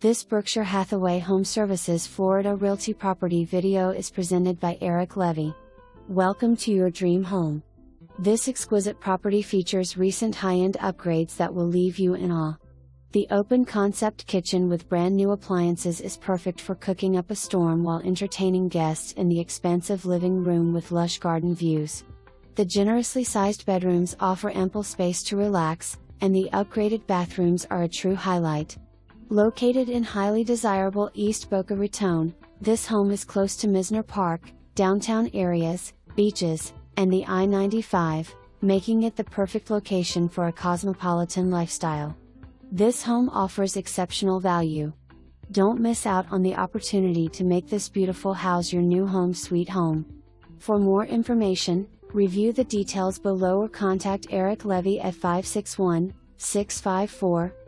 This Berkshire Hathaway HomeServices Florida Realty property video is presented by Eric Levy. Welcome to your dream home. This exquisite property features recent high-end upgrades that will leave you in awe. The open concept kitchen with brand new appliances is perfect for cooking up a storm while entertaining guests in the expansive living room with lush garden views. The generously sized bedrooms offer ample space to relax, and the upgraded bathrooms are a true highlight. Located in highly desirable East Boca Raton, this home is close to Mizner Park, downtown areas, beaches, and the I-95, making it the perfect location for a cosmopolitan lifestyle. This home offers exceptional value. Don't miss out on the opportunity to make this beautiful house your new home sweet home. For more information, review the details below or contact Eric Levy at 561-654-6199.